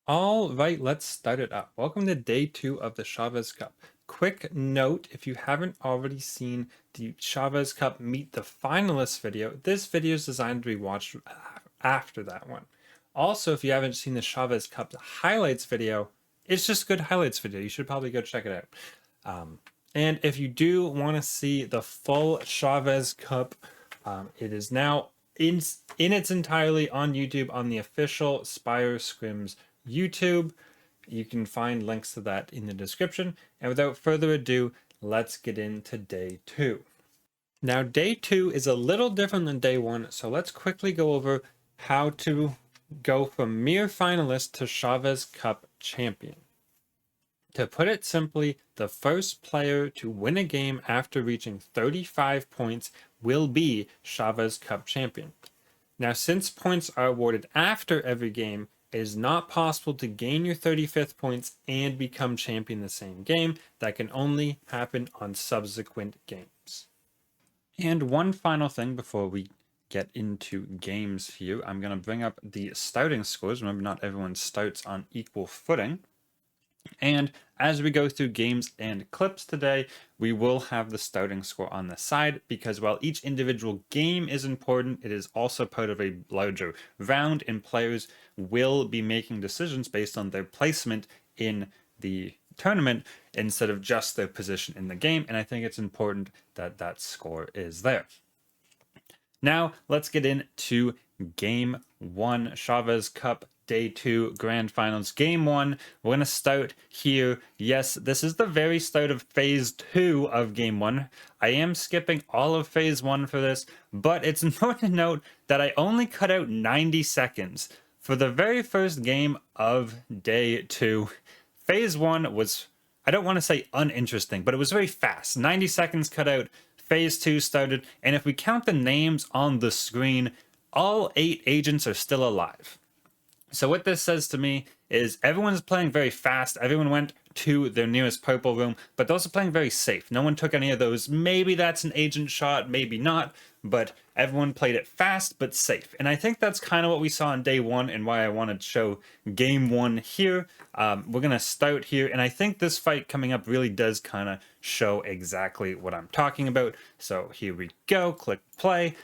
All right, let's start it up. Welcome to day 2 of the Chavez Cup. Quick note, if you haven't already seen the Chavez Cup Meet the Finalists video, this video is designed to be watched after that one. Also, if you haven't seen the Chavez Cup highlights video, it's just a good highlights video. You should probably go check it out. And if you do want to see the full Chavez Cup, it is now in its entirely on YouTube on the official Spire Scrims YouTube. You can find links to that in the description. And without further ado, let's get into day 2. Now, day 2 is a little different than day 1, so let's quickly go over how to go from mere finalist to Chavez Cup champion. To put it simply, the first player to win a game after reaching 35 points will be Chavez Cup champion. Now, since points are awarded after every game, it is not possible to gain your 35th points and become champion the same game. That can only happen on subsequent games. And one final thing before we get into games here, I'm going to bring up the starting scores. Remember, not everyone starts on equal footing. And as we go through games and clips today, we will have the starting score on the side because while each individual game is important, it is also part of a larger round, and players will be making decisions based on their placement in the tournament instead of just their position in the game. And I think it's important that that score is there. Now, let's get into Game 1, Chavez Cup Day 2 Grand Finals. Game 1, we're going to start here. Yes, this is the very start of Phase 2 of Game 1. I am skipping all of Phase 1 for this, but it's important to note that I only cut out 90 seconds. For the very first game of Day 2, Phase 1 was, I don't want to say uninteresting, but it was very fast. 90 seconds cut out, Phase 2 started, and if we count the names on the screen, all 8 agents are still alive. So what this says to me is everyone's playing very fast. Everyone went to their nearest purple room, but they're also playing very safe. No one took any of those. Maybe that's an agent shot, maybe not, but everyone played it fast but safe. And I think that's kind of what we saw in day 1 and why I wanted to show game 1 here. We're going to start here, and I think this fight coming up really does kind of show exactly what I'm talking about. So here we go. Click play.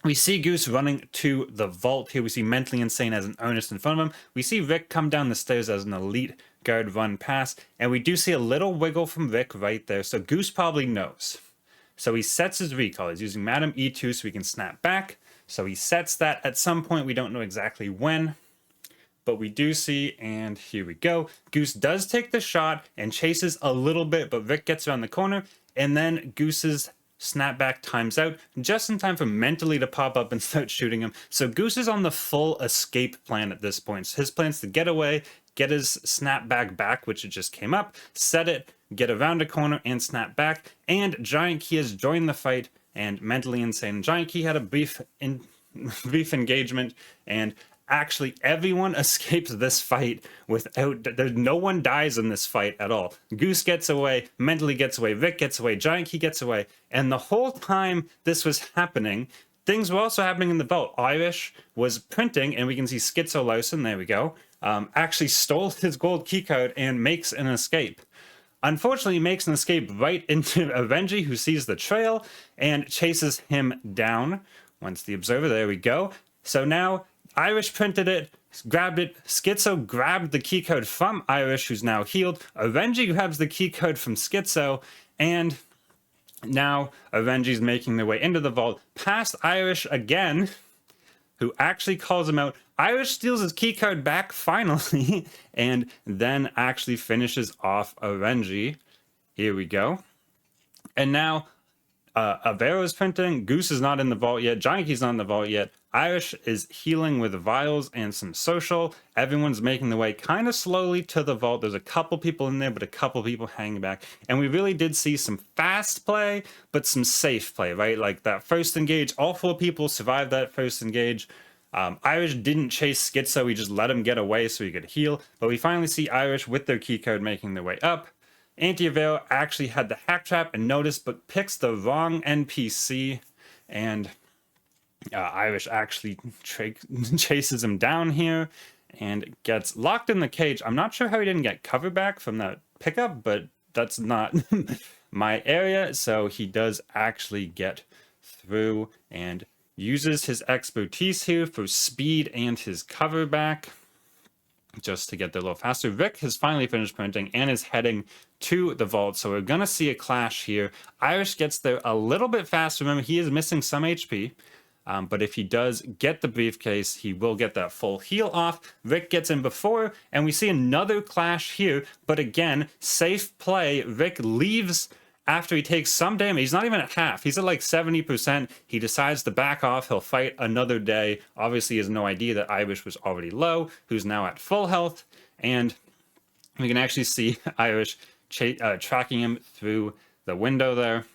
We see Goose running to the vault here. We see Mentally Insane as an Earnest in front of him. We see Rick come down the stairs as an Elite Guard run past. And we do see a little wiggle from Rick right there. So Goose probably knows. So he sets his recall. He's using Madam E2 so he can snap back. So he sets that at some point. We don't know exactly when. But we do see, and here we go. Goose does take the shot and chases a little bit, but Rick gets around the corner. And then Goose's snapback times out just in time for Mentally to pop up and start shooting him. So Goose is on the full escape plan at this point. So his plan's to get away, get his snapback back, which it just came up, set it, get around a corner and snap back. And Giant Key has joined the fight, and Mentally Insane. Giant Key had a brief engagement, and actually everyone escapes this fight without, no one dies in this fight at all. Goose gets away, Mentally gets away, Rick gets away, Giant Key gets away, and the whole time this was happening, things were also happening in the vault. Irish was printing, and we can see Schizo Larson, there we go, actually stole his gold keycard and makes an escape. Unfortunately, he makes an escape right into Avengi, who sees the trail and chases him down. Once the observer, there we go. So now Irish printed it, grabbed it. Schizo grabbed the keycode from Irish, who's now healed. Avengi grabs the keycode from Schizo, and now Avengi's making their way into the vault, past Irish again, who actually calls him out. Irish steals his keycard back finally, and then actually finishes off Avengi. Here we go. And now Avero is printing. Goose is not in the vault yet. Giant Key's not in the vault yet. Irish is healing with vials and some social. Everyone's making their way kind of slowly to the vault. There's a couple people in there, but a couple people hanging back. And we really did see some fast play, but some safe play, right? Like that first engage, all 4 people survived that first engage. Irish didn't chase Schizo. We just let him get away so he could heal. But we finally see Irish with their keycard making their way up. Anti-Avero actually had the hack trap and noticed, but picks the wrong NPC, and Irish actually chases him down here, and gets locked in the cage. I'm not sure how he didn't get cover back from that pickup, but that's not my area. So he does actually get through and uses his expertise here for speed and his cover back just to get there a little faster. Vic has finally finished printing and is heading to the vault, so we're gonna see a clash here. Irish gets there a little bit faster. Remember, he is missing some HP, but if he does get the briefcase, he will get that full heal off. Vic gets in before, and we see another clash here, but again, safe play. Vic leaves after he takes some damage. He's not even at half. He's at like 70%. He decides to back off. He'll fight another day. Obviously, he has no idea that Irish was already low, who's now at full health. And we can actually see Irish tracking him through the window there.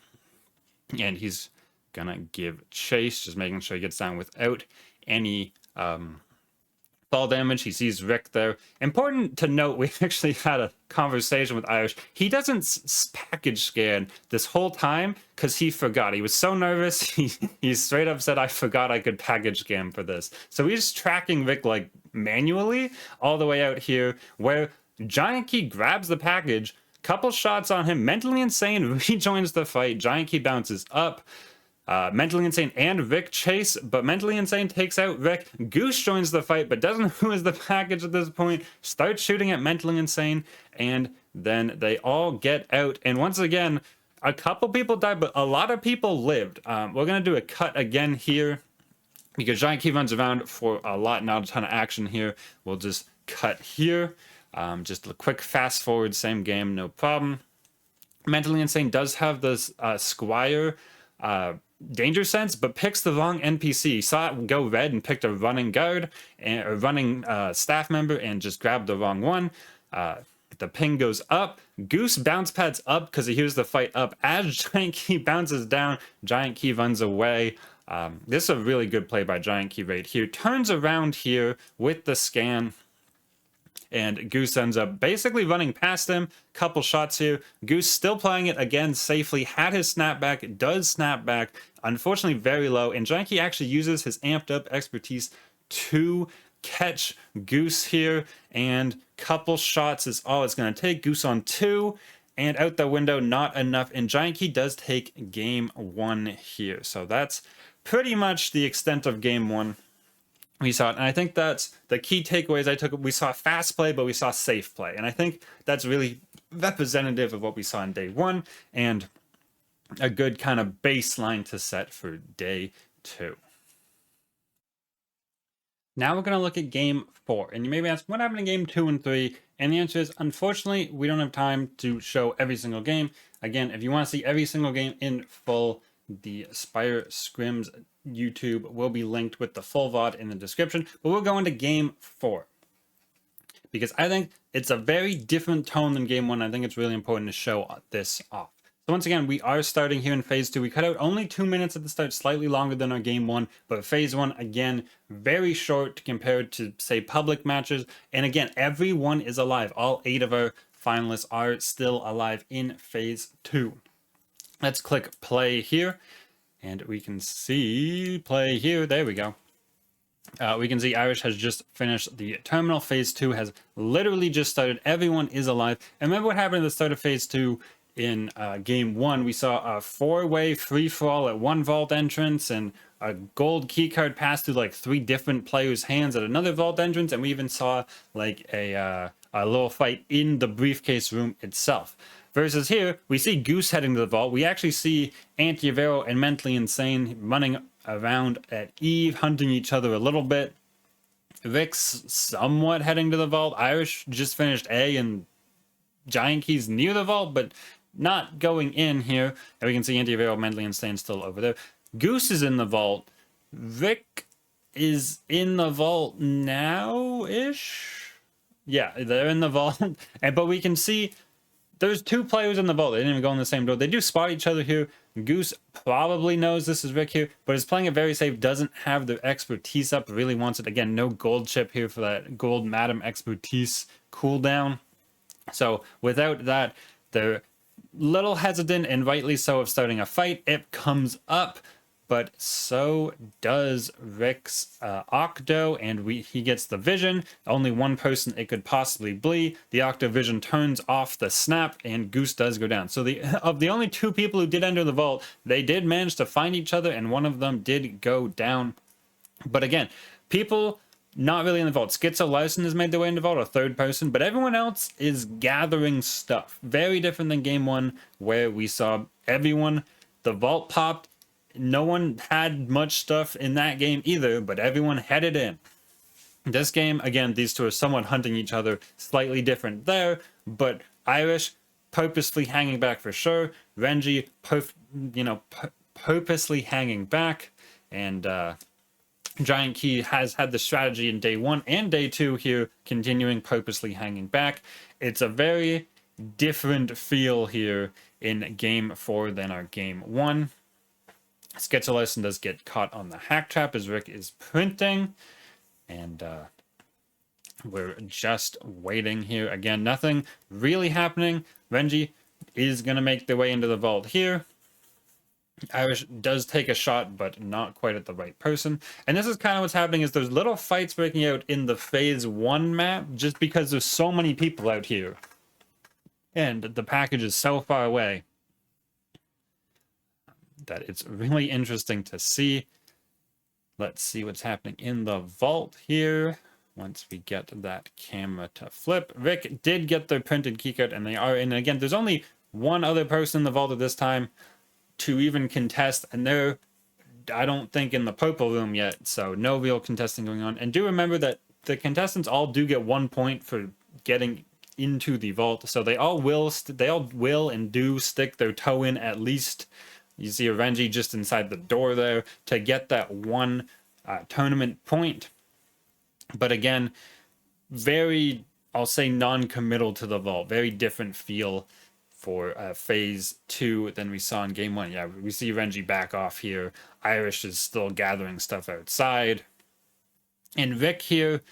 And he's going to give chase, just making sure he gets down without any fall damage. He sees Rick there. Important to note, we actually had a conversation with Irish. He doesn't package scan this whole time because he forgot. He was so nervous. He straight up said, I forgot I could package scan for this. So he's tracking Rick like manually all the way out here where Giant Key grabs the package, couple shots on him. Mentally Insane rejoins the fight. Giant Key bounces up. Mentally Insane and Vic chase, but Mentally Insane takes out Vic. Goose joins the fight, but doesn't lose the package at this point. Starts shooting at Mentally Insane, and then they all get out. And once again, a couple people died, but a lot of people lived. We're going to do a cut again here, because Giant Key runs around for a lot, not a ton of action here. We'll just cut here. Just a quick fast forward, same game, no problem. Mentally Insane does have this Squire danger sense, but picks the wrong NPC. Saw it go red and picked a running guard and a running staff member and just grabbed the wrong one. The ping goes up. Goose bounce pads up because he hears the fight up. As Giant Key bounces down, Giant Key runs away. This is a really good play by Giant Key right here. Turns around here with the scan, and Goose ends up basically running past him. Couple shots here. Goose still playing it again safely. Had his snapback. Does snap back. Unfortunately, very low. And Giant Key actually uses his amped up expertise to catch Goose here. And couple shots is all it's going to take. Goose on 2. And out the window, not enough. And Giant Key does take game 1 here. So that's pretty much the extent of game 1. We saw it, and I think that's the key takeaways I took. We saw fast play, but we saw safe play, and I think that's really representative of what we saw in day 1 and a good kind of baseline to set for day 2. Now we're going to look at game 4, and you may be asking, what happened in game 2 and 3? And the answer is, unfortunately, we don't have time to show every single game. Again, if you want to see every single game in full, the Spire Scrims YouTube will be linked with the full VOD in the description, but we'll go into game 4 because I think it's a very different tone than game 1. I think it's really important to show this off. So once again, we are starting here in phase 2. We cut out only 2 minutes at the start, slightly longer than our game 1, but phase 1, again, very short compared to, say, public matches. And again, everyone is alive. All 8 of our finalists are still alive in phase 2. Let's click play here. And we can see play here. There we go. We can see Irish has just finished the terminal. Phase 2 has literally just started. Everyone is alive. And remember what happened at the start of phase 2 in game 1? We saw a 4-way free-for-all at one vault entrance and a gold keycard pass through like 3 different players' hands at another vault entrance. And we even saw like a little fight in the briefcase room itself. Versus here, we see Goose heading to the vault. We actually see Antiavero and Mentally Insane running around at Eve, hunting each other a little bit. Vic's somewhat heading to the vault. Irish just finished A, and Giant Key's near the vault, but not going in here. And we can see Antiavero, Mentally Insane still over there. Goose is in the vault. Vic is in the vault now-ish? Yeah, they're in the vault. But we can see there's 2 players in the vault. They didn't even go in the same door. They do spot each other here. Goose probably knows this is Rick here, but is playing it very safe. Doesn't have the expertise up. Really wants it. Again, no gold chip here for that gold Madam expertise cooldown. So without that, they're little hesitant, and rightly so, of starting a fight. It comes up. but so does Rick's Octo, and he gets the vision. Only one person it could possibly be. The Octo vision turns off the snap, and Goose does go down. So of the only two people who did enter the vault, they did manage to find each other, and one of them did go down. But again, people not really in the vault. Schizo Larson has made their way in the vault, a third person, but everyone else is gathering stuff. Very different than game one, where we saw everyone, the vault popped. No one had much stuff in that game either, but everyone headed in. This game, again, these two are somewhat hunting each other, slightly different there, but Irish purposely hanging back for sure. Renji, purposely hanging back, and Giant Key has had the strategy in day 1 and day 2 here, continuing purposely hanging back. It's a very different feel here in game 4 than our game 1. Schizo Larson does get caught on the hack trap as Rick is printing, and we're just waiting here. Again, nothing really happening. Renji is going to make their way into the vault here. Irish does take a shot, but not quite at the right person. And this is kind of what's happening, is there's little fights breaking out in the phase 1 map, just because there's so many people out here. And the package is so far away that it's really interesting to see. Let's see what's happening in the vault here. Once we get that camera to flip. Rick did get their printed keycard, and they are in. Again, there's only one other person in the vault at this time to even contest, and they're, I don't think, in the purple room yet, so no real contesting going on. And do remember that the contestants all do get 1 point for getting into the vault, so they all will and do stick their toe in at least. You see a Renji just inside the door there to get that one tournament point. But again, very, I'll say, non-committal to the vault. Very different feel for phase 2 than we saw in game 1. Yeah, we see Renji back off here. Irish is still gathering stuff outside. And Vic here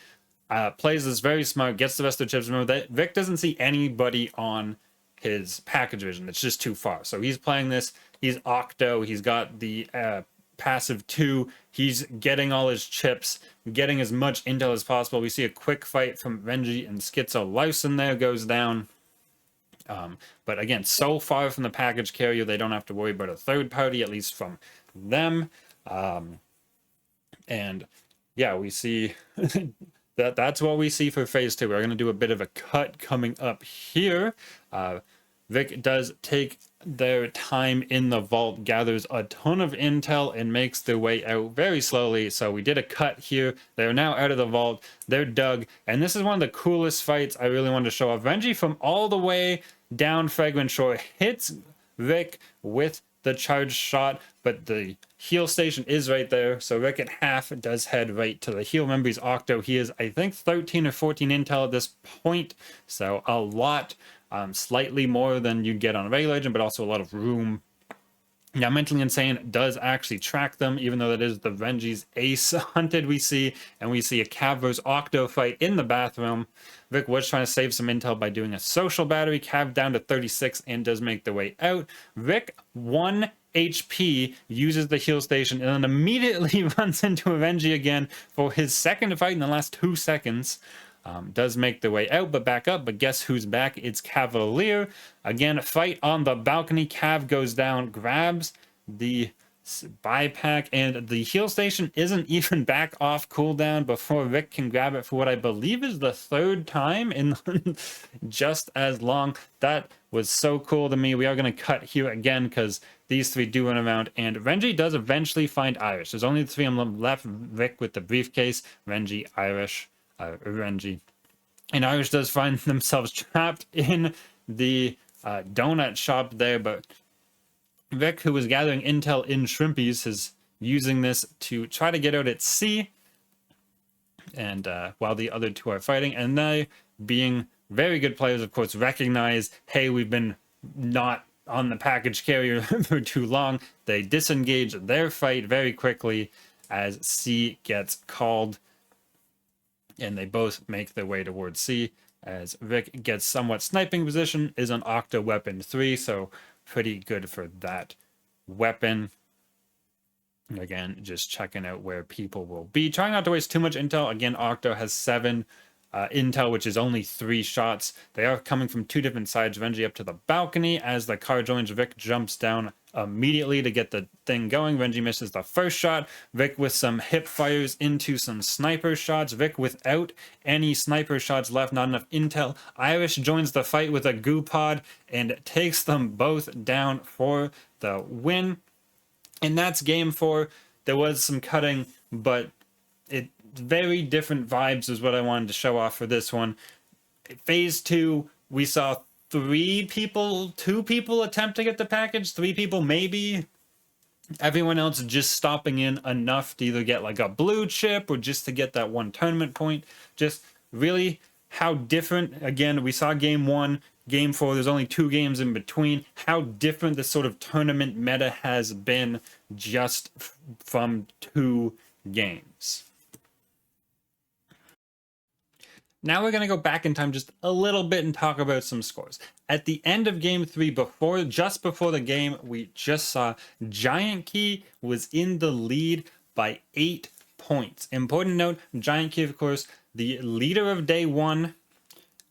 plays this very smart, gets the rest of the chips. Remember that Vic doesn't see anybody on his package vision. It's just too far. So he's playing this. He's Octo. He's got the passive 2. He's getting all his chips, getting as much intel as possible. We see a quick fight from Renji and Schizo Larson there, goes down. But again, so far from the package carrier, they don't have to worry about a third party, at least from them. And yeah, we see that's what we see for phase 2. We're going to do a bit of a cut coming up here. Vic does take their time in the vault, gathers a ton of intel, and makes their way out very slowly. So we did a cut here. They're now out of the vault. They're dug. And this is one of the coolest fights I really wanted to show off. Renji from all the way down Fragrant Shore hits Vic with the charged shot, but the heal station is right there. So Rick at half does head right to the heal. Remember, he's Octo. He is, I think, 13 or 14 intel at this point. So a lot. Slightly more than you get on a regular agent, but also a lot of room. Now, Mentally Insane does actually track them, even though that is the Renji's ace hunted we see, and we see a Cav vs Octo fight in the bathroom. Vic was trying to save some intel by doing a social battery. Cav down to 36 and does make their way out. Vic 1 HP, uses the heal station, and then immediately runs into a Renji again for his second fight in the last 2 seconds. Does make their way out, but back up. But guess who's back? It's Cavalier. Again, fight on the balcony. Cav goes down, grabs the buy pack, and the heal station isn't even back off cooldown before Rick can grab it for what I believe is the 3rd time in just as long. That was so cool to me. We are going to cut here again because these 3 do run around, and Renji does eventually find Irish. There's only 3 of them left. Rick with the briefcase, Renji, Irish. Renji. And Irish does find themselves trapped in the donut shop there, but Vic, who was gathering intel in Shrimpies, is using this to try to get out at sea, and while the other 2 are fighting, and they, being very good players, of course, recognize, hey, we've been not on the package carrier for too long. They disengage their fight very quickly as C gets called, and they both make their way towards C as Vic gets somewhat sniping position, is an Octo weapon 3, so pretty good for that weapon. Again, just checking out where people will be. Trying not to waste too much intel. Again, Octo has 7 intel, which is only 3 shots. They are coming from 2 different sides. Renji up to the balcony. As the car joins, Vic jumps down immediately to get the thing going. Renji misses the first shot. Vic with some hip fires into some sniper shots. Vic without any sniper shots left, not enough intel. Irish joins the fight with a goo pod and takes them both down for the win. And that's game 4. There was some cutting, but it very different vibes is what I wanted to show off for this one. Phase 2, we saw 2 people attempt to get the package, 3 people maybe. Everyone else just stopping in enough to either get like a blue chip or just to get that 1 tournament point. Just really how different, again, we saw game 1, game 4, there's only 2 games in between, how different the sort of tournament meta has been just from 2 games. Now we're going to go back in time just a little bit and talk about some scores. At the end of game 3, just before the game, we just saw Giant Key was in the lead by 8 points. Important note, Giant Key, of course, the leader of day 1,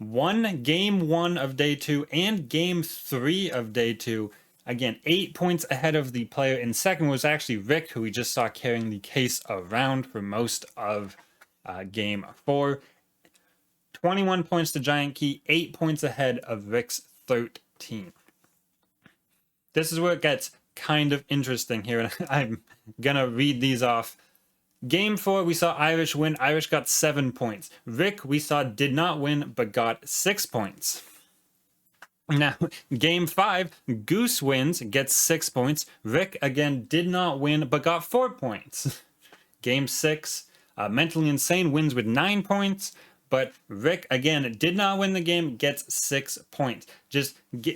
won game 1 of day 2 and game 3 of day 2. Again, 8 points ahead of the player in second was actually Rick, who we just saw carrying the case around for most of game 4. 21 points to Giant Key, 8 points ahead of Rick's 13. This is where it gets kind of interesting here, and I'm gonna read these off. Game 4, we saw Irish win. Irish got 7 points. Rick, we saw, did not win, but got 6 points. Now, game 5, Goose wins, gets 6 points. Rick, again, did not win, but got 4 points. Game 6, Mentally Insane wins with 9 points. But Rick, again, did not win the game, gets 6 points.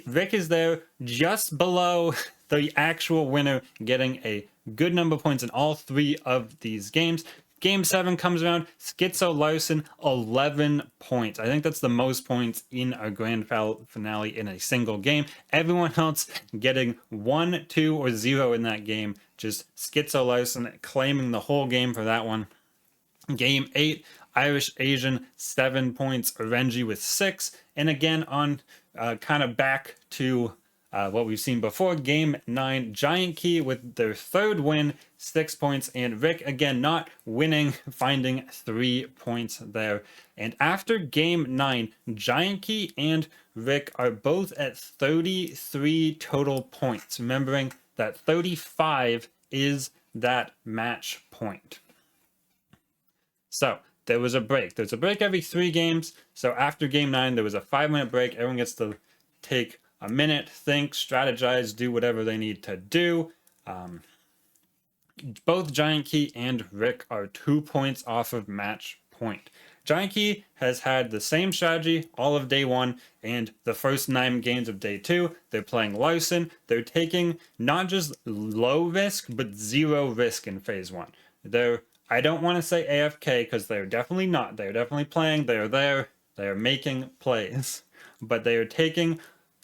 Rick is there just below the actual winner, getting a good number of points in all 3 of these games. Game 7 comes around, Schizo Larson, 11 points. I think that's the most points in a grand finale in a single game. Everyone else getting 1, 2, or 0 in that game. Just Schizo Larson claiming the whole game for that one. Game 8, Irish Asian, 7 points, Renji with 6. And again, on kind of back to what we've seen before, game 9, Giant Key with their 3rd win, 6 points, and Rick again not winning, finding 3 points there. And after game 9, Giant Key and Rick are both at 33 total points, remembering that 35 is that match point. So there was a break. There's a break every 3 games. So after game 9, there was a 5-minute break. Everyone gets to take a minute, think, strategize, do whatever they need to do. Both Giant Key and Rick are 2 points off of match point. Giant Key has had the same strategy all of day 1 and the first 9 games of day 2. They're playing Larson. They're taking not just low risk, but 0 risk in phase 1. I don't want to say AFK because they're definitely not. They're definitely playing. They're there. They're making plays. But they are taking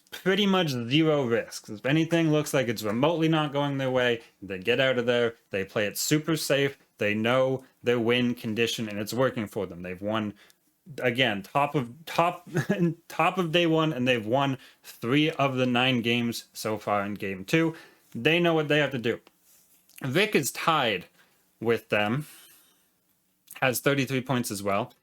pretty much 0 risks. If anything looks like it's remotely not going their way, they get out of there. They play it super safe. They know their win condition and it's working for them. They've won, again, top of day 1, and they've won 3 of the 9 games so far in game 2. They know what they have to do. Vic is tied with them, has 33 points as well,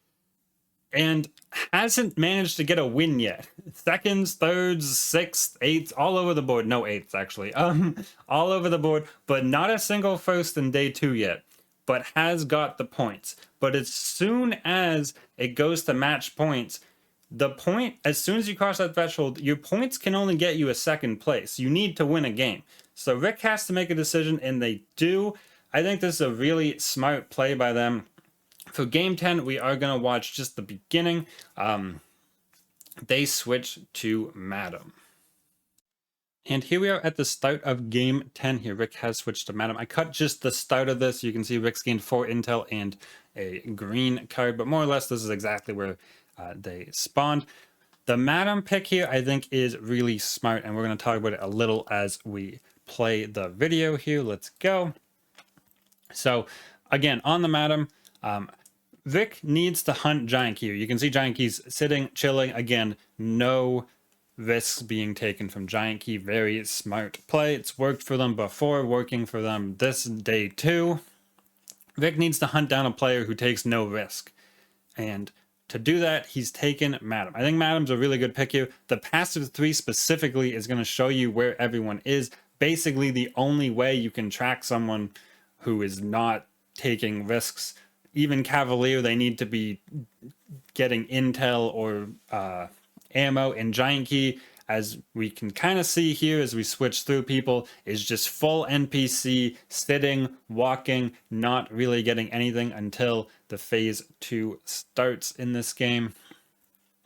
and hasn't managed to get a win yet. Seconds, thirds, sixths, eighths, all over the board. No eighths, actually. All over the board, but not a single first in day 2 yet, but has got the points. But as soon as it goes to match points, as soon as you cross that threshold, your points can only get you a 2nd place. You need to win a game. So Rick has to make a decision, and they do. I think this is a really smart play by them. For game 10, we are going to watch just the beginning. They switch to Madam. And here we are at the start of game 10 here. Rick has switched to Madam. I cut just the start of this. You can see Rick's gained 4 intel and a green card, but more or less this is exactly where they spawned. The Madam pick here, I think, is really smart, and we're going to talk about it a little as we play the video here. Let's go. So again, on the Madam, Vic needs to hunt Giant Key. You can see Giant Key's sitting, chilling. Again, no risks being taken from Giant Key. Very smart play. It's worked for them before, working for them this day too. Vic needs to hunt down a player who takes no risk. And to do that, he's taken Madam. I think Madam's a really good pick here. The passive 3 specifically is going to show you where everyone is. Basically, the only way you can track someone who is not taking risks. Even Cavalier, they need to be getting intel or ammo. And Giant Key, as we can kind of see here as we switch through people, is just full NPC, sitting, walking, not really getting anything until the phase 2 starts in this game.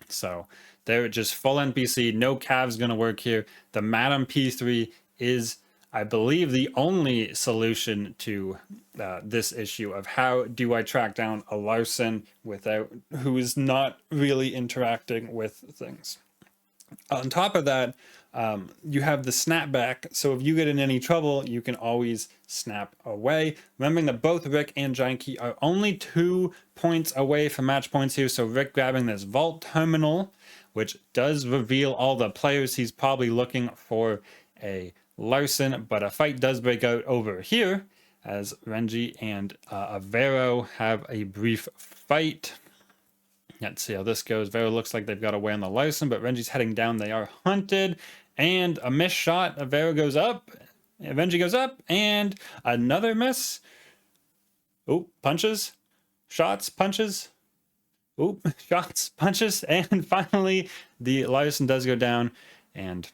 So they're just full NPC, no Cav's gonna work here. The Madam P3 is, I believe, the only solution to this issue of how do I track down a Larson without who is not really interacting with things. On top of that, you have the snapback. So if you get in any trouble, you can always snap away. Remembering that both Rick and Giant Key are only 2 points away from match points here. So Rick grabbing this Vault Terminal, which does reveal all the players. He's probably looking for a Larson, but a fight does break out over here as Renji and Avero have a brief fight. Let's see how this goes. Vero looks like they've got away on the Larson, but Renji's heading down. They are hunted, and a miss shot. Vero goes up, Renji goes up, and another miss. Oh, punches, shots, punches. Oh, shots, punches, and finally the Larson does go down, and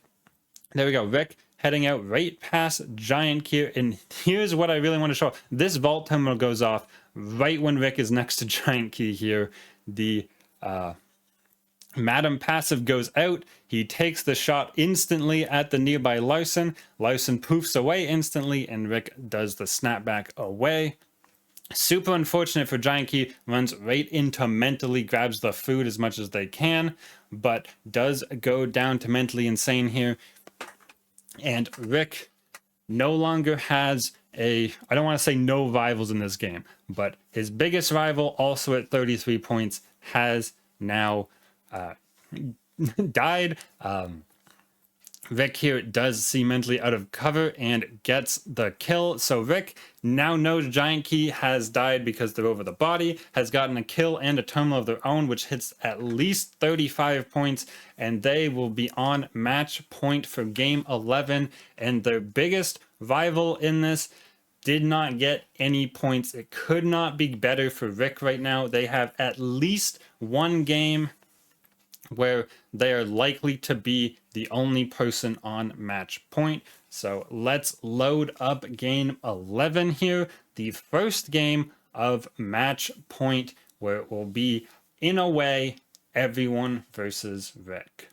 there we go. Rick heading out right past Giant Key, and here's what I really want to show. This Vault Terminal goes off right when Rick is next to Giant Key here. The Madam passive goes out. He takes the shot instantly at the nearby Larson. Larson poofs away instantly, and Rick does the snapback away. Super unfortunate for Giant Key. Runs right into mentally, grabs the food as much as they can, but does go down to mentally insane here. And Rick no longer has I don't want to say no rivals in this game, but his biggest rival, also at 33 points, has now died. Rick here does see mentally out of cover and gets the kill. So Rick now knows Giant Key has died because they're over the body, has gotten a kill and a terminal of their own, which hits at least 35 points, and they will be on match point for game 11. And their biggest rival in this did not get any points. It could not be better for Rick right now. They have at least one game where they are likely to be the only person on match point. So let's load up game 11 here, the first game of match point, where it will be, in a way, everyone versus Rick.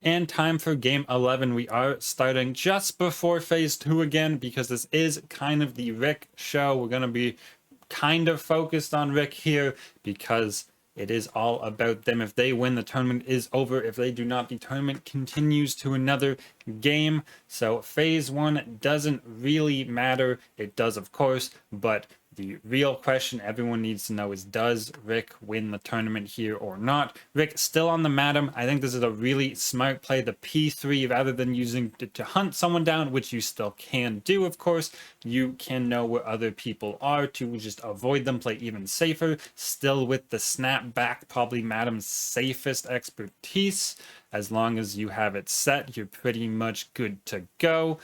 And time for game 11. We are starting just before phase 2 again, because this is kind of the Rick show. We're going to be kind of focused on Rick here because it is all about them. If they win, the tournament is over. If they do not, the tournament continues to another game. So phase 1 doesn't really matter. It does, of course, but the real question everyone needs to know is, does Rick win the tournament here or not? Rick still on the Madam. I think this is a really smart play. The P3, rather than using to hunt someone down, which you still can do, of course, you can know where other people are to just avoid them, play even safer. Still with the snapback, probably Madam's safest expertise. As long as you have it set, you're pretty much good to go.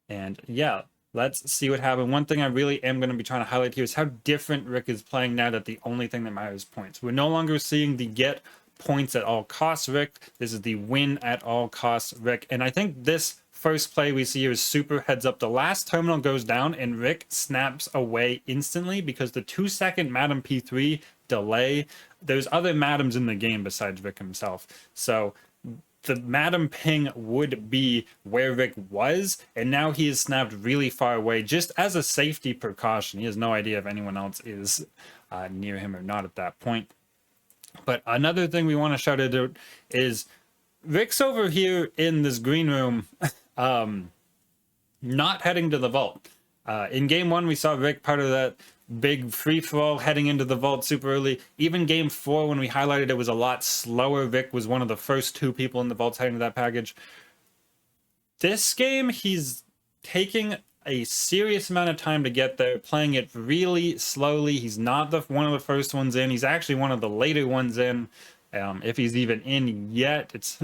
And yeah, let's see what happens. One thing I really am going to be trying to highlight here is how different Rick is playing now that the only thing that matters is points. We're no longer seeing the get points at all costs Rick. This is the win at all costs Rick. And I think this first play we see here is super heads up. The last terminal goes down and Rick snaps away instantly because the 2-second Madam P3 delay, there's other Madams in the game besides Rick himself. So the Madam ping would be where Rick was, and now he is snapped really far away just as a safety precaution. He has no idea if anyone else is near him or not at that point. But another thing we want to shout out is Rick's over here in this green room, not heading to the vault. In game 1, we saw Rick part of that big free-for-all heading into the vault super early. Even game 4, when we highlighted it was a lot slower, Rick was one of the first 2 people in the vault heading to that package. This game, he's taking a serious amount of time to get there, playing it really slowly. He's not one of the first ones in. He's actually one of the later ones in, if he's even in yet. It's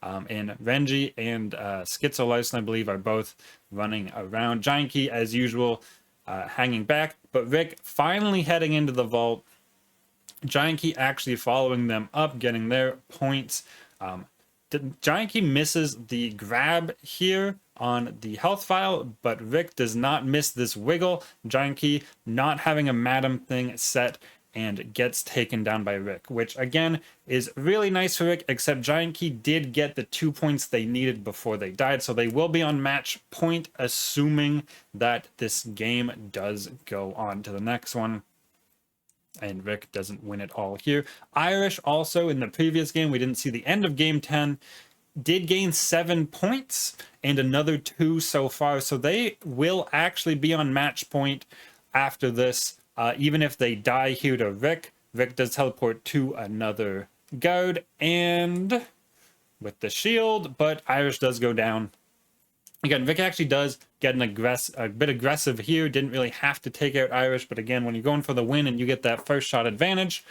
and Renji and Schizo Larson, I believe, are both running around. Giant Key, as usual, hanging back, but Rick finally heading into the vault. Giant Key actually following them up, getting their points. Giant Key misses the grab here on the health file, but Rick does not miss this wiggle. Giant Key not having a Madam thing set and gets taken down by Rick, which again is really nice for Rick, except Giant Key did get the 2 points they needed before they died, so they will be on match point, assuming that this game does go on to the next one and Rick doesn't win it all here. Irish also, in the previous game, we didn't see the end of game 10, did gain 7 points and another 2 so far, so they will actually be on match point after this. Even if they die here to Rick, Rick does teleport to another guard and with the shield, but Irish does go down. Again, Rick actually does get a bit aggressive here. Didn't really have to take out Irish, but again, when you're going for the win and you get that first shot advantage,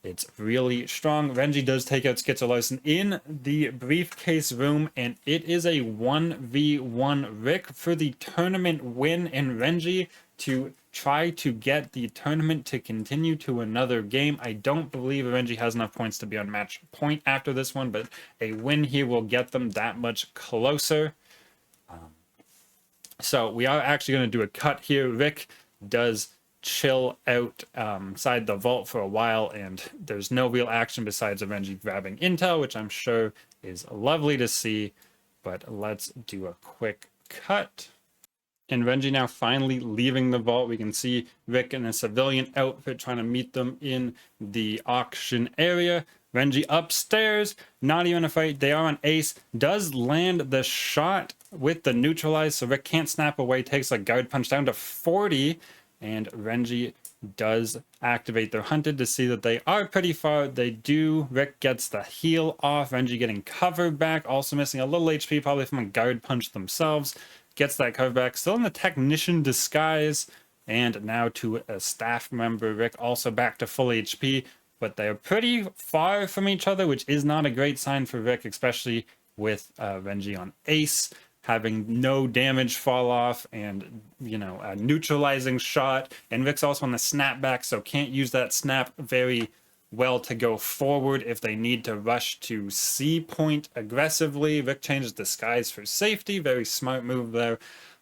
it's really strong. Renji does take out Schizo Larson in the briefcase room, and it is a 1v1 Rick for the tournament win, and Renji to try to get the tournament to continue to another game. I don't believe Renji has enough points to be on match point after this one, but a win here will get them that much closer. So we are actually going to do a cut here. Rick does chill out inside the vault for a while, and there's no real action besides Renji grabbing intel, which I'm sure is lovely to see, but let's do a quick cut. And Renji now finally leaving the vault. We can see Rick in a civilian outfit trying to meet them in the auction area. Renji upstairs, not even a fight. They are on ace. Does land the shot with the neutralize, so Rick can't snap away. Takes a guard punch down to 40, and Renji does activate their hunted to see that they are pretty far. They do. Rick gets the heal off. Renji getting cover back, also missing a little HP, probably from a guard punch themselves. Gets that cover back, still in the technician disguise, and now to a staff member. Rick also back to full HP, but they're pretty far from each other, which is not a great sign for Rick, especially with Renji on ace, having no damage fall off, and, you know, a neutralizing shot. And Rick's also on the snapback, so can't use that snap very well to go forward if they need to rush to C point aggressively. Rick changes disguise for safety. Very smart move there.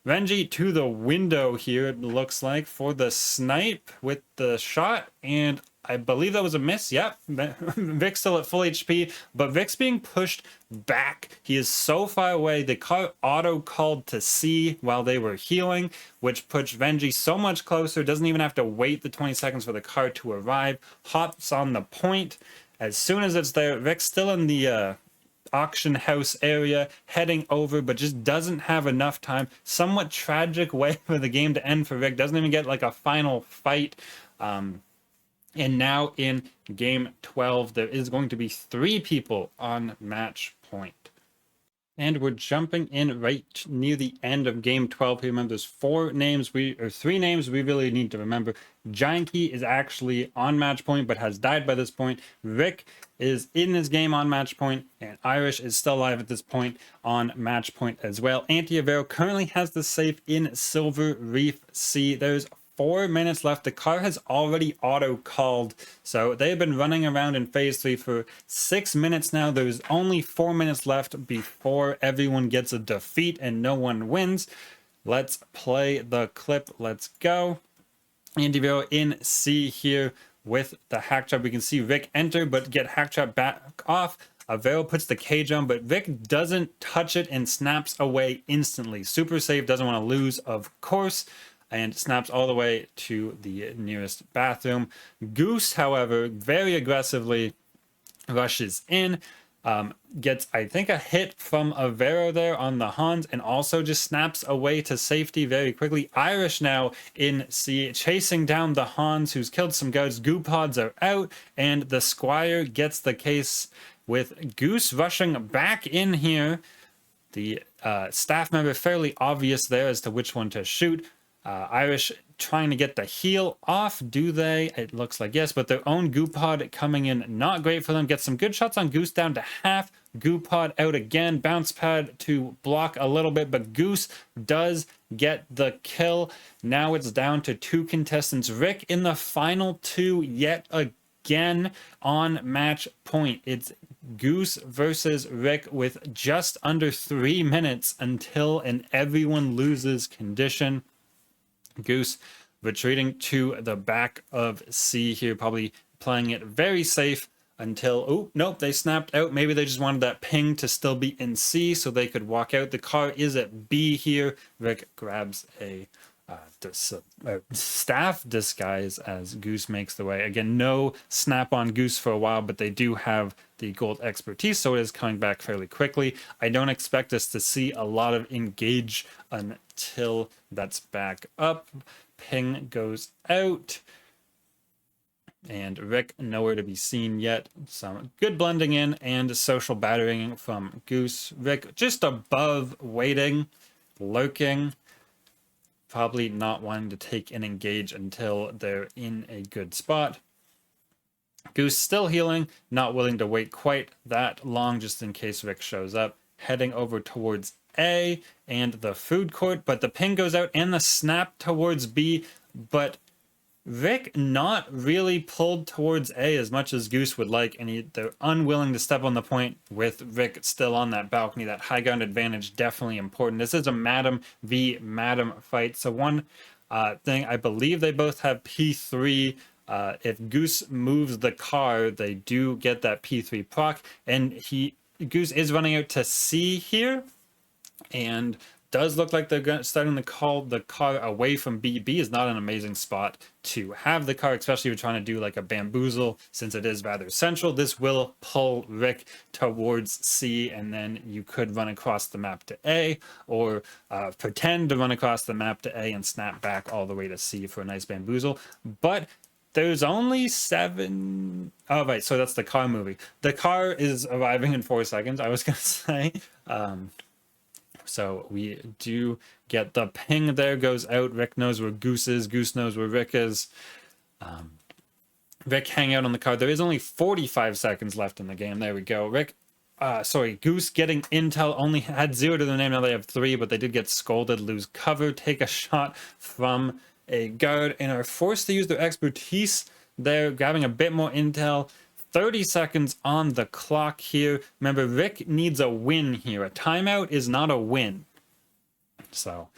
Renji to the window here, it looks like, for the snipe with the shot, and I believe that was a miss. Yep, Rick's still at full HP, but Rick's being pushed back. He is so far away. The car auto-called to C while they were healing, which puts Renji so much closer. Doesn't even have to wait the 20 seconds for the car to arrive. Hops on the point. As soon as it's there, Rick's still in the auction house area, heading over, but just doesn't have enough time. Somewhat tragic way for the game to end for Rick. Doesn't even get like a final fight. And now in game 12, there is going to be 3 people on match point. And we're jumping in right near the end of game 12 here. Remember, there's 3 names we really need to remember. Giant Key is actually on match point, but has died by this point. Rick is in this game on match point, and Irish is still alive at this point on match point as well. Anti-Avero currently has the safe in Silver Reef C. There's 4 minutes left. The car has already auto-called, so they've been running around in phase 3 for 6 minutes now. There's only 4 minutes left before everyone gets a defeat and no one wins. Let's play the clip. Let's go. Anti-Avero in C here with the hack trap. We can see Rick enter, but get hack trap back off. Avero puts the cage on, but Rick doesn't touch it and snaps away instantly. Super safe, doesn't want to lose, of course, and snaps all the way to the nearest bathroom. Goose, however, very aggressively rushes in. Gets, I think, a hit from Avero there on the Hans, and also just snaps away to safety very quickly. Irish now in C, chasing down the Hans, who's killed some guards. Goo pods are out, and the Squire gets the case with Goose rushing back in here. The staff member fairly obvious there as to which one to shoot. Irish trying to get the heal off. Do they? It looks like yes, but their own Goo pod coming in not great for them. Get some good shots on Goose down to half. Goo pod out again. Bounce pad to block a little bit, but Goose does get the kill. Now it's down to 2 contestants. Rick in the final 2 yet again on match point. It's Goose versus Rick with just under 3 minutes until an everyone loses condition. Goose retreating to the back of C here, probably playing it very safe until, oh, nope, they snapped out. Maybe they just wanted that ping to still be in C so they could walk out. The car is at B here. Rick grabs a staff disguise as Goose makes the way. Again, no snap on Goose for a while, but they do have the gold expertise, so it is coming back fairly quickly. I don't expect us to see a lot of engage until that's back up. Ping goes out, and Rick nowhere to be seen yet. Some good blending in and social battering from Goose. Rick just above, waiting, lurking, probably not wanting to take and engage until they're in a good spot. Goose still healing, not willing to wait quite that long just in case Rick shows up. Heading over towards A and the food court, but the ping goes out and the snap towards B, but Rick not really pulled towards A as much as Goose would like, and they're unwilling to step on the point with Rick still on that balcony. That high ground advantage definitely important. This is a Madam v Madam fight, so one thing, I believe they both have P3. If Goose moves the car, they do get that P3 proc, and Goose is running out to C here, and does look like they're starting to call the car away from B. B is not an amazing spot to have the car, especially if you're trying to do like a bamboozle, since it is rather central. This will pull Rick towards C, and then you could run across the map to A, or pretend to run across the map to A and snap back all the way to C for a nice bamboozle. But there's only 7. Oh, right. So that's the car moving. The car is arriving in 4 seconds, I was going to say. So we do get the ping there, goes out. Rick knows where Goose is. Goose knows where Rick is. Rick hang out on the car. There is only 45 seconds left in the game. There we go. Goose getting intel, only had 0 to their name. Now they have 3, but they did get scolded, lose cover, take a shot from a guard, and are forced to use their expertise there, grabbing a bit more intel. 30 seconds on the clock here. Remember, Rick needs a win here. A timeout is not a win. So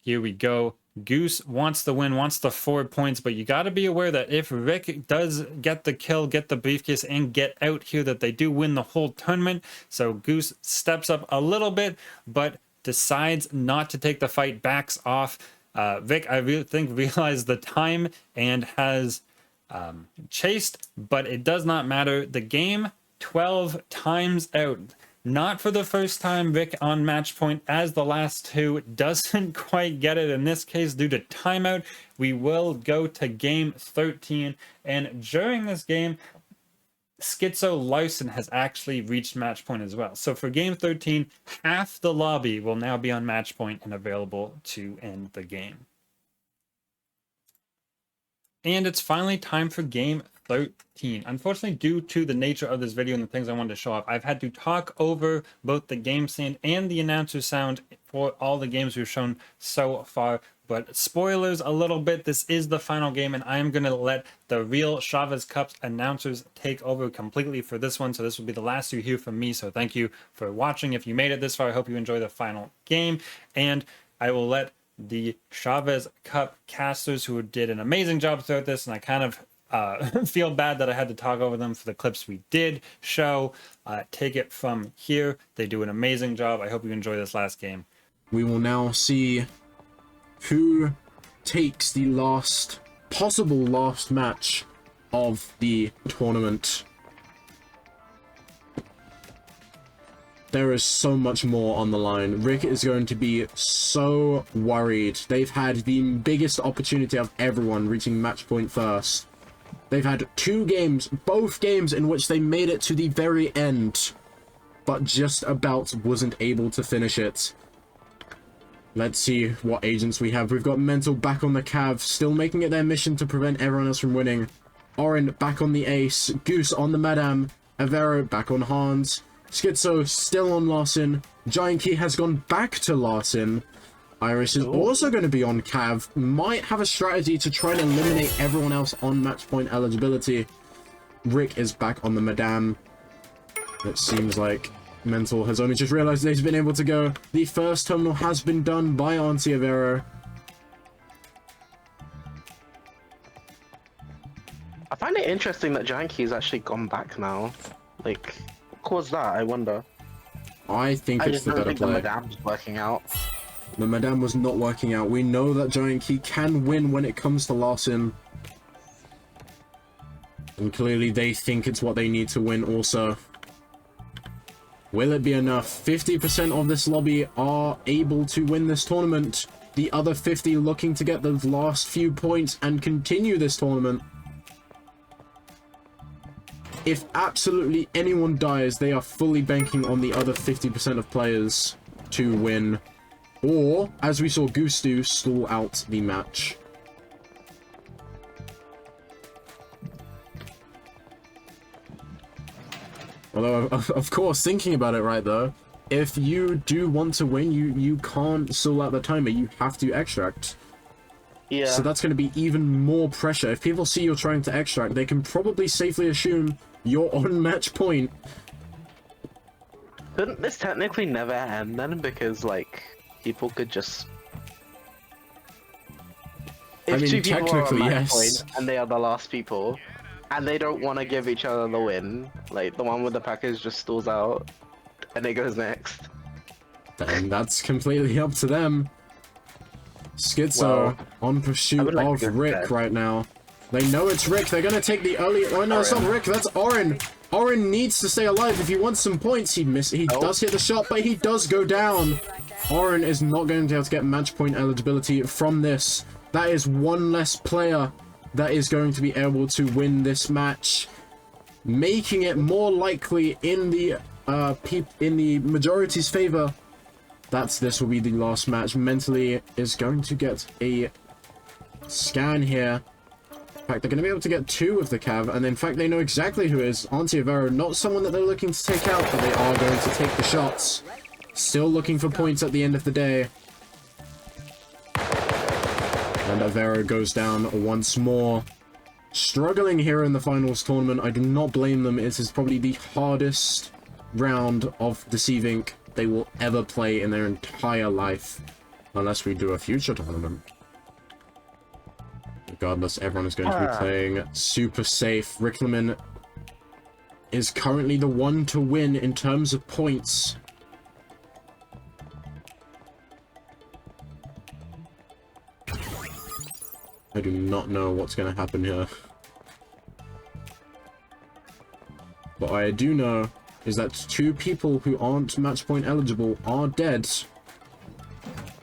here we go. Goose wants the win, wants the 4 points, but you got to be aware that if Rick does get the kill, get the briefcase, and get out here, that they do win the whole tournament. So Goose steps up a little bit, but decides not to take the fight, backs off. Rick, I really think, realized the time and has chased, but it does not matter. The game 12 times out. Not for the first time. Rick on match point as the last 2 doesn't quite get it in this case due to timeout. We will go to game 13, and during this game Schizo Larson has actually reached match point as well. So for game 13, half the lobby will now be on match point and available to end the game. And it's finally time for game 13. Unfortunately, due to the nature of this video and the things I wanted to show off, I've had to talk over both the game sound and the announcer sound for all the games we've shown so far. But spoilers a little bit, this is the final game, and I'm going to let the real Chavez Cup announcers take over completely for this one. So this will be the last you hear from me. So thank you for watching. If you made it this far, I hope you enjoy the final game. And I will let the Chavez Cup casters, who did an amazing job throughout this, and I kind of feel bad that I had to talk over them for the clips we did show. Take it from here. They do an amazing job. I hope you enjoy this last game. We will now see who takes the possible last match of the tournament. There is so much more on the line. Rick is going to be so worried. They've had the biggest opportunity of everyone reaching match point first. They've had 2 games, both games in which they made it to the very end, but just about wasn't able to finish it. Let's see what agents we have. We've got Mental back on the Cav, still making it their mission to prevent everyone else from winning. Orin back on the Ace, Goose on the Madame, Avero back on Hans, Schizo still on Larson, Giant Key has gone back to Larson, Irish is also going to be on Cav, might have a strategy to try and eliminate everyone else on match point eligibility. Rick is back on the Madame. It seems like Mental has only just realized they've been able to go. The first terminal has been done by Auntie Avero. I find it interesting that Janky's actually gone back now. Like, what caused that, I wonder? I think it's the better play. The Madame's working out. The Madame was not working out. We know that Giant Key can win when it comes to Larson. And clearly they think it's what they need to win also. Will it be enough? 50% of this lobby are able to win this tournament. The other 50 looking to get those last few points and continue this tournament. If absolutely anyone dies, they are fully banking on the other 50% of players to win. Or, as we saw Goose do, stall out the match. Although, of course, thinking about it right though, if you do want to win, you can't stall out the timer, you have to extract. Yeah. So that's going to be even more pressure. If people see you're trying to extract, they can probably safely assume you're on match point. Couldn't this technically never end then? Because, like, people could just... If I mean, 2 people are on technically, match yes. point, and they are the last people, and they don't want to give each other the win, like, the one with the package just stalls out, and it goes next. Then that's completely up to them. Schizo on pursuit of Rick right now. They know it's Rick. They're going to take the early... Oh, no, it's not Rick. That's Orin. Orin needs to stay alive if he wants some points. He does hit the shot, but he does go down. Orin is not going to be able to get match point eligibility from this. That is one less player that is going to be able to win this match, making it more likely in the majority's favor that this will be the last match. Mentally is going to get a scan here. In fact, they're going to be able to get 2 of the Cav, and in fact, they know exactly who it is. Auntie Avero, not someone that they're looking to take out, but they are going to take the shots. Still looking for points at the end of the day. And Avero goes down once more. Struggling here in the finals tournament. I do not blame them. It is probably the hardest round of Deceiving they will ever play in their entire life. Unless we do a future tournament. Regardless, everyone is going to be playing super safe. Rickleman is currently the one to win in terms of points. I do not know what's going to happen here. What I do know is that 2 people who aren't match point eligible are dead.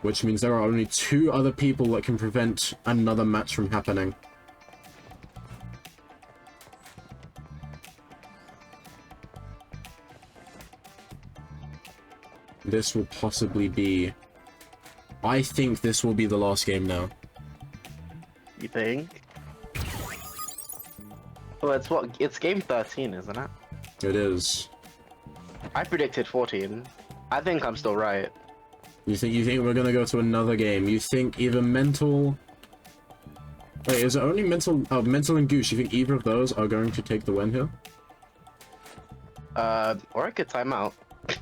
Which means there are only 2 other people that can prevent another match from happening. This will possibly be... I think this will be the last game now. You think? Well, it's what? It's game 13, isn't it? It is. I predicted 14. I think I'm still right. You think we're gonna go to another game? You think either Mental... Wait, is it only Mental... Oh, Mental and Goose. You think either of those are going to take the win here? Or I could time out.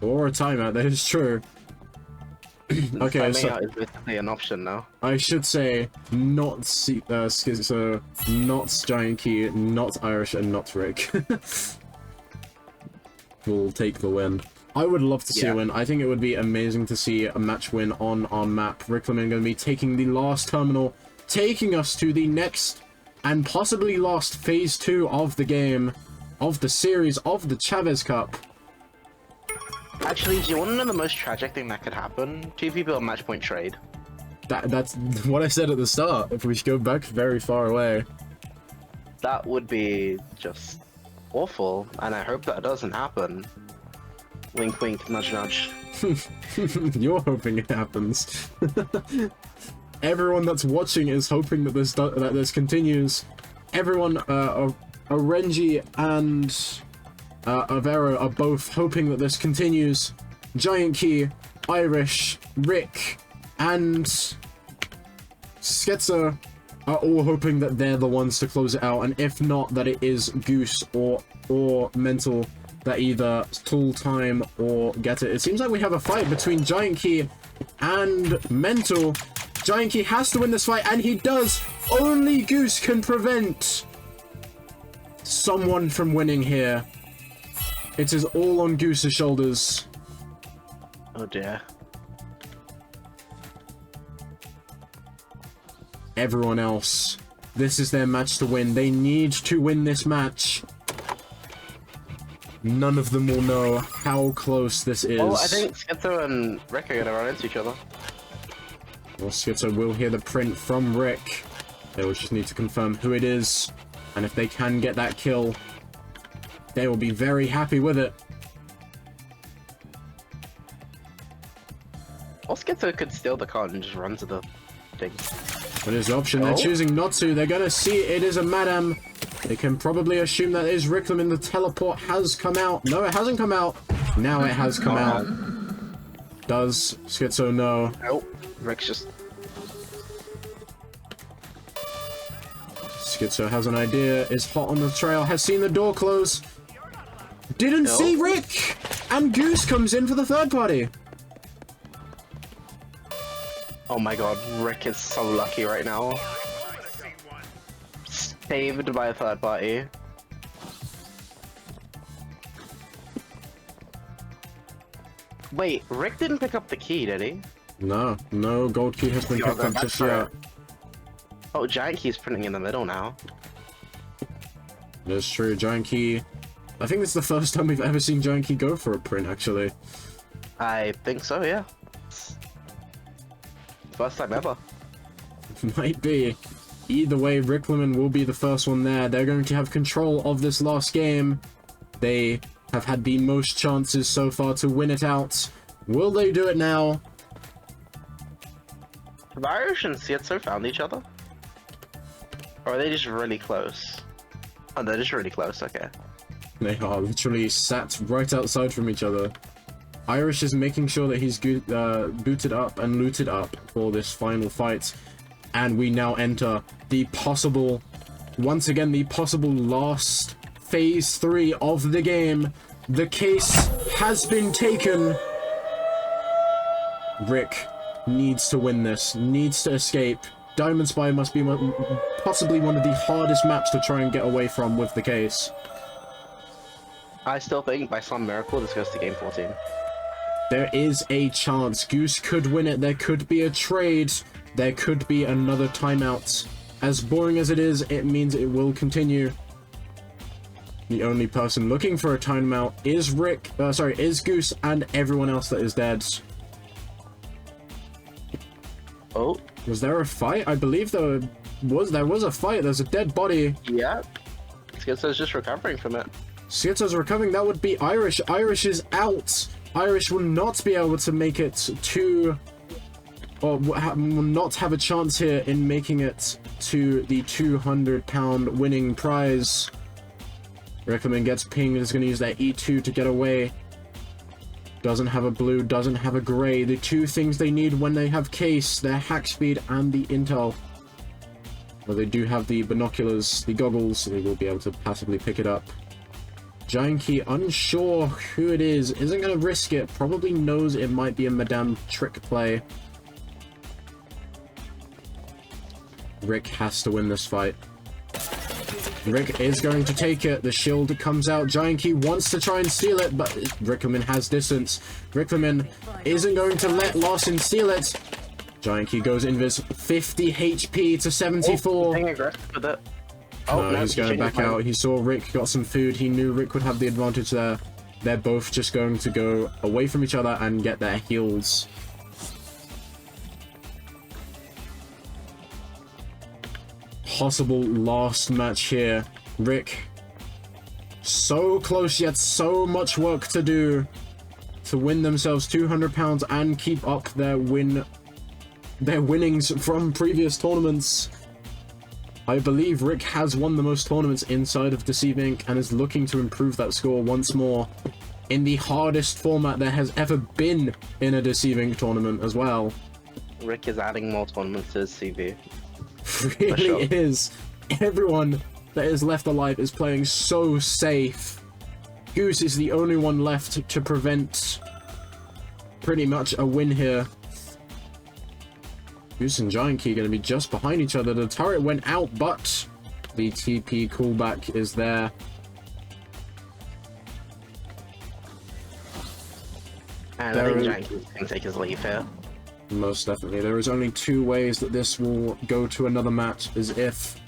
Or a timeout, that is true. Okay, so... is basically an option now. I should say, not Schizo, not Giant Key, not Irish, and not Rick. Will take the win. I would love to see a win. I think it would be amazing to see a match win on our map. Rickleman going to be taking the last terminal, taking us to the next and possibly last phase 2 of the game, of the series, of the Chavez Cup. Actually, do you want to know the most tragic thing that could happen? Two people at match point trade. That's what I said at the start. If we go back very far away. That would be just awful, and I hope that doesn't happen. Wink, wink, nudge, nudge. You're hoping it happens. Everyone that's watching is hoping that this continues. Everyone, Orenji and Avero are both hoping that this continues. Giant Key, Irish, Rick, and Schizo are all hoping that they're the ones to close it out, and if not, that it is Goose or Mental that either tool time or get it. It seems like we have a fight between Giant Key and Mental. Giant Key has to win this fight, and he does. Only Goose can prevent someone from winning here. It is all on Goose's shoulders. Oh dear. Everyone else, this is their match to win. They need to win this match. None of them will know how close this is. Oh, I think Schizo and Rick are gonna run into each other. Well, Schizo will hear the print from Rick. They will just need to confirm who it is. And if they can get that kill, they will be very happy with it. Or Schizo could steal the card and just run to the thing. But it's the option. They're choosing not to. They're gonna see it is a Madam. They can probably assume that is Rickleman. The teleport has come out. No, it hasn't come out. Now it has come out. Does Schizo know? Nope. Rick's just... Schizo has an idea. Is hot on the trail. Has seen the door close. Didn't see Rick! And Goose comes in for the third party. Oh my god, Rick is so lucky right now. Saved by a third party. Wait, Rick didn't pick up the key, did he? No, no gold key has been picked up just yet. Oh, Giant Key's printing in the middle now. That's true, Giant Key. I think it's the first time we've ever seen Giant Key go for a print, actually. I think so, yeah. First time ever. Might be. Either way, Rickleman will be the first one there. They're going to have control of this last game. They have had the most chances so far to win it out. Will they do it now? Have Irish and Schizo found each other? Or are they just really close? Oh, they're just really close, okay. They are literally sat right outside from each other. Irish is making sure that he's booted up and looted up for this final fight. And we now enter the possible, once again, the possible last phase 3 of the game. The case has been taken. Rick needs to win this, needs to escape. Diamond Spire must be possibly one of the hardest maps to try and get away from with the case. I still think by some miracle this goes to game 14. There is a chance Goose could win it. There could be a trade. There could be another timeout. As boring as it is, it means it will continue. The only person looking for a timeout is is Goose, and everyone else that is dead. Oh. Was there a fight? I believe there was a fight. There's a dead body. Yeah. Schizo's just recovering from it. Schizo's recovering. That would be Irish. Irish is out. Irish will not be able to make it to... or will not have a chance here in making it to the £200 winning prize. Rickleman gets pinged. Is going to use that E2 to get away. Doesn't have a blue, doesn't have a grey. The two things they need when they have case, their hack speed and the intel. Well, they do have the binoculars, the goggles, so they will be able to passively pick it up. Giant Key, unsure who it is, isn't going to risk it. Probably knows it might be a Madame trick play. Rick has to win this fight. Rick is going to take it. The shield comes out. Giant Key wants to try and steal it, but Rickleman has distance. Rickleman isn't going to let Larson steal it. Giant Key goes invis. 50 HP to 74. Being aggressive with it. Oh, no, he's going back out. He saw Rick got some food. He knew Rick would have the advantage there. They're both just going to go away from each other and get their heals. Possible last match here. Rick, so close yet so much work to do to win themselves £200 and keep up their winnings from previous tournaments. I believe Rick has won the most tournaments inside of Deceive Inc. and is looking to improve that score once more in the hardest format there has ever been in a Deceive Inc. tournament as well. Rick is adding more tournaments to his CV. Really is. Everyone that is left alive is playing so safe. Goose is the only one left to prevent pretty much a win here. Goose and Giant Key going to be just behind each other. The turret went out, but the TP callback is there. And I think Giant Key can take his leave here. Most definitely. There is only two ways that this will go to another match, is if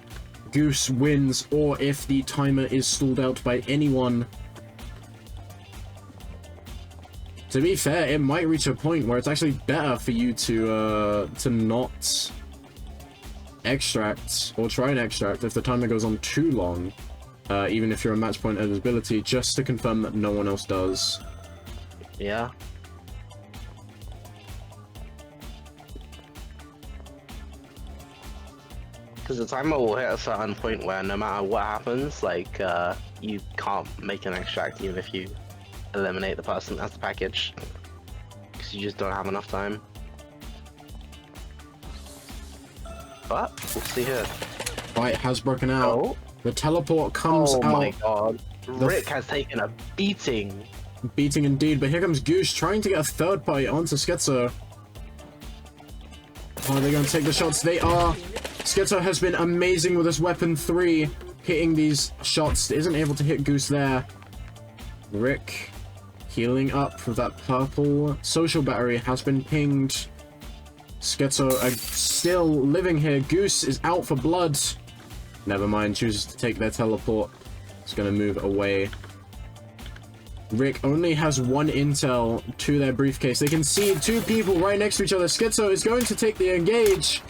Goose wins or if the timer is stalled out by anyone. To be fair, it might reach a point where it's actually better for you to not extract or try and extract if the timer goes on too long, even if you're a match point eligibility, just to confirm that no one else does. Yeah. Because the timer will hit a certain point where no matter what happens, like, you can't make an extract even if you eliminate the person that's the package. Because you just don't have enough time. But, we'll see here. Fight has broken out. Oh, The teleport comes out. oh my god. Rick has taken a beating. Beating indeed, but here comes Goose trying to get a third party onto Schizo. Are they going to take the shots? They are. Schizo has been amazing with his weapon 3, hitting these shots. Isn't able to hit Goose there. Rick healing up with that purple social battery has been pinged. Schizo still living here. Goose is out for blood. Never mind, chooses to take their teleport. It's going to move away. Rick only has one intel to their briefcase. They can see two people right next to each other. Schizo is going to take the engage.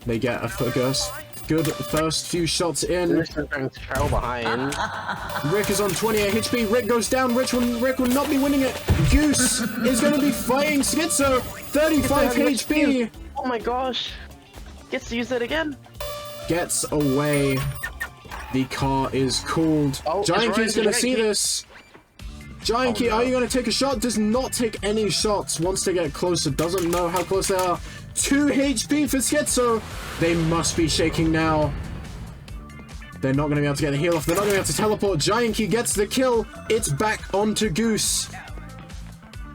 They get a good first few shots in. Rick is going to trail behind. Rick is on 28 HP. Rick goes down. Rick will not be winning it. Goose is going to be fighting Schizo. 35 HP. Oh my gosh. Gets to use it again. Gets away. The car is called. Oh, Giant Key's going to see this. Giant Key, are you going to take a shot? Does not take any shots. Wants to get closer. Doesn't know how close they are. 2 HP for Schizo. They must be shaking now. They're not going to be able to get the heal off. They're not going to be able to teleport. Giant Key gets the kill. It's back onto Goose.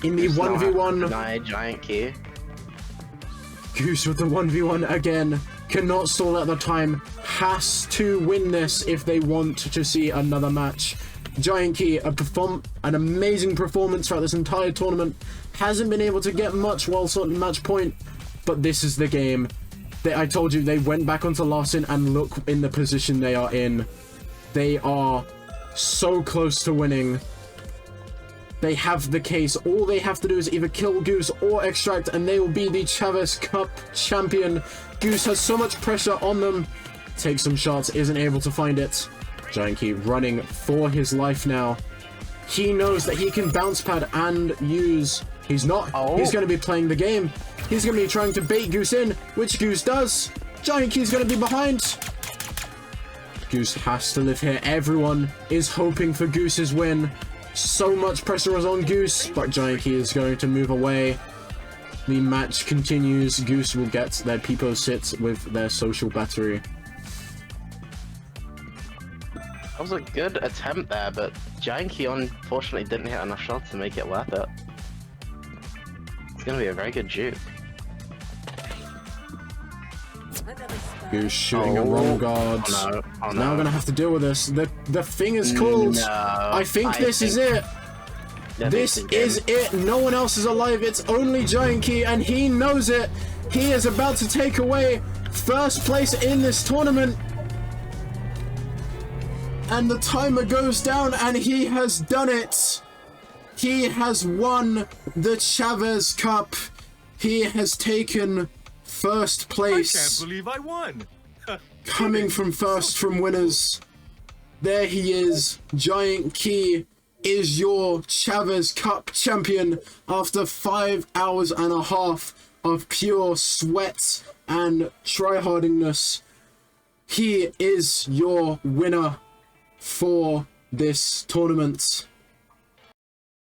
In the 1v1. Denied Giant Key. Goose with the 1v1 again. Cannot stall at the time. Has to win this if they want to see another match. Giant Key, an amazing performance throughout this entire tournament. Hasn't been able to get much while on match point, but this is the game. I told you, they went back onto Larson and look in the position they are in. They are so close to winning. They have the case. All they have to do is either kill Goose or extract, and they will be the Chavez Cup champion. Goose has so much pressure on them. Takes some shots, isn't able to find it. Giant Key running for his life now. He knows that he can bounce pad and use. He's not. Oh. He's going to be playing the game. He's going to be trying to bait Goose in, which Goose does. Giant Key's going to be behind. Goose has to live here. Everyone is hoping for Goose's win. So much pressure is on Goose, but Giant Key is going to move away. The match continues. Goose will get their Peepo sit with their social battery. That was a good attempt there, but Giant Key unfortunately didn't hit enough shots to make it worth it. It's gonna be a very good juke. Goose shooting a wrong guard. Oh no. Oh no. Now I'm gonna have to deal with this. The thing is called. No, I think this is it. This is it. No one else is alive. It's only Giant Key, and he knows it. He is about to take away first place in this tournament. And the timer goes down, and he has done it. He has won the Chavez Cup. He has taken first place. I can't believe I won. Coming from first from winners. There he is. Giant Key is your Chavez Cup champion after 5 hours and a half of pure sweat and tryhardingness. He is your winner for this tournament.